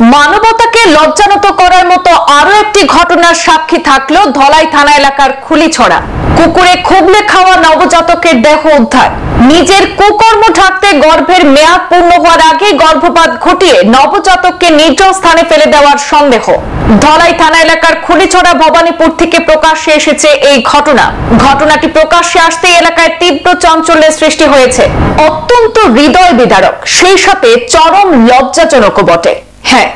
মানবতাকে লজ্জানত করার মতো আরো একটি ঘটনার সাক্ষী থাকলো ধলাই থানা এলাকার খুলিছড়া কুকুরে খুবলে খাওয়া নবজাতকের দেহ উদ্ধার। নিজের কুকর্ম ঢাকতে গর্ভের মেয়াদ পূর্ণ হওয়ার আগে গর্ভপাত ঘটিয়ে নবজাতককে নির্জন স্থানে ফেলে দেওয়ার সন্দেহ। ধলাই থানা এলাকার খুলিছড়া ভবানীপুর থেকে প্রকাশ্যে এসেছে এই ঘটনাটি প্রকাশ্যে আসতেই এলাকায় তীব্র চাঞ্চল্যের সৃষ্টি হয়েছে। অত্যন্ত হৃদয় বিদারক, সেই সাথে চরম লজ্জাজনকও বটে। হ্যাঁ,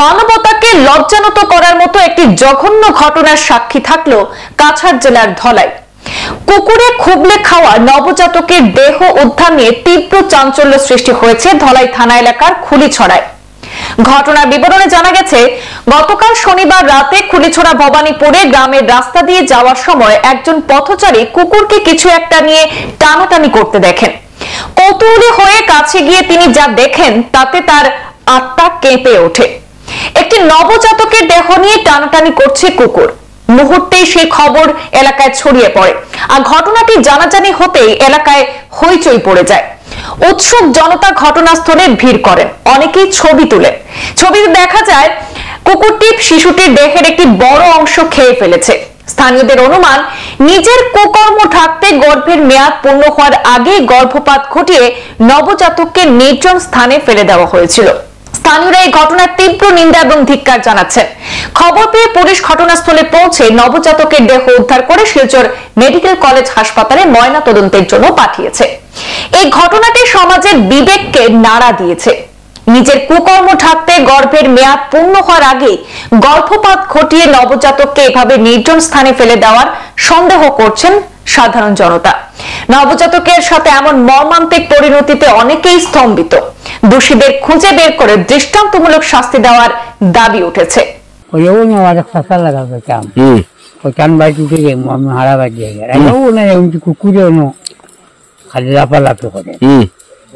মানবতাকে লজ্জানত করার মতো একটি জঘন্য ঘটনার সাক্ষী থাকলো কাছাড় জেলার ধলাই। কুকুরে খুবলে খাওয়া নবজাতকের দেহ উদ্ধার নিয়ে তীব্র চাঞ্চল্য সৃষ্টি হয়েছে ধলাই থানা এলাকার খুলিছড়ায়। ঘটনার বিবরণে জানা গেছে, গতকাল শনিবার রাতে খুলিছড়া ভবানীপুরে গ্রামের রাস্তা দিয়ে যাওয়ার সময় একজন পথচারী কুকুরকে কিছু একটা নিয়ে টানাটানি করতে দেখেন। কৌতূহলী হয়ে কাছে গিয়ে তিনি যা দেখেন তাতে তার আত্মা কেঁপে ওঠে। একটি নবজাতকের দেহ নিয়ে টানাটানি করছে কুকুর। মুহূর্তেই সেই খবর এলাকায় ছড়িয়ে পড়ে, আর ঘটনাটি জানাজানি হতেই এলাকায় হইচই পড়ে যায়। উৎসুক জনতা ঘটনাস্থলে ভিড় করেন, অনেকেই ছবি তুলে। ছবিতে দেখা যায় কুকুরটি শিশুটির দেহের একটি বড় অংশ খেয়ে ফেলেছে। স্থানীয়দের অনুমান, নিজের কুকর্ম ঢাকতে গর্ভের মেয়াদ পূর্ণ হওয়ার আগে গর্ভপাত ঘটিয়ে নবজাতককে নির্জন স্থানে ফেলে দেওয়া হয়েছিল। স্থানীয়রা এই ঘটনার তীব্র নিন্দা এবং ধিক্কার জানাচ্ছেন। খবর পেয়ে পুলিশ ঘটনাস্থলে পৌঁছে নবজাতকের দেহ উদ্ধার করে শিলচর মেডিকেল কলেজ হাসপাতালে ময়না তদন্তের জন্য পাঠিয়েছে। এই ঘটনাটি সমাজের বিবেককে নাড়া দিয়েছে। নিজের কুকর্ম ঢাকতে গর্ভের মেয়াদ পূর্ণ হওয়ার আগে গর্ভপাত ঘটিয়ে নবজাতককে এভাবে নির্জন স্থানে ফেলে দেওয়ার সন্দেহ করছেন সাধারণ জনতা। নবজাতকের সাথে এমন মর্মান্তিক পরিণতিতে অনেকেই স্তম্ভিত। দোষীদের খুঁজে বের করে দৃষ্টান্তমূলক শাস্তি দেওয়ার দাবি উঠেছে।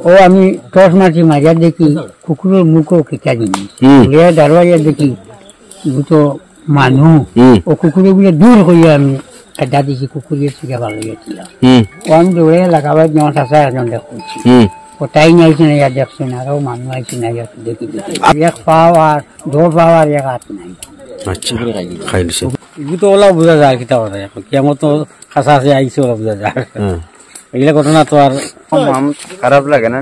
ও আমি টস মাছি মাঝে দেখি কুকুরের মুখও কেঁচা জিনিস দরওয়াজা দেখি দুটো মানুষ ও কুকুরের গুলো দূর হইয়া আমি একটা দিছি কুকুরের থেকে ভালো গেছিলাম। ও আমি দৌড়ে লাগাবার যেমন আসা একজন দেখছি ওটাই নাইছে না, দেখছে না, আরো মানুষ আইছে না, দেখি এক পাও আর দৌড় পাও আর এক হাত নাই। তো ওলা বোঝা যায় কিতা কথা কেমন তো খাসা আছে আইছে ওলা বোঝা যায়। এগুলা ঘটনা তো আর খারাপ লাগে না,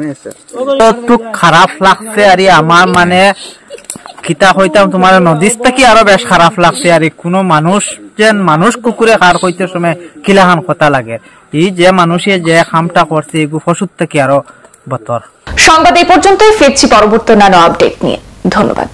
একটু খারাপ লাগছে। আর আমার মানে কিতা হইতাম তোমার নদীর থেকে আরো বেশ খারাপ লাগছে। আর কোনো মানুষ যেন মানুষ কুকুরে খার হইতে সময় কিলাখান কথা লাগে। এই যে মানুষে যে খামটা করছে এগুলো পশুর থেকে আরো বতর। সংবাদ এই পর্যন্তই, ফিরছি পরবর্তী নানা আপডেট নিয়ে। ধন্যবাদ।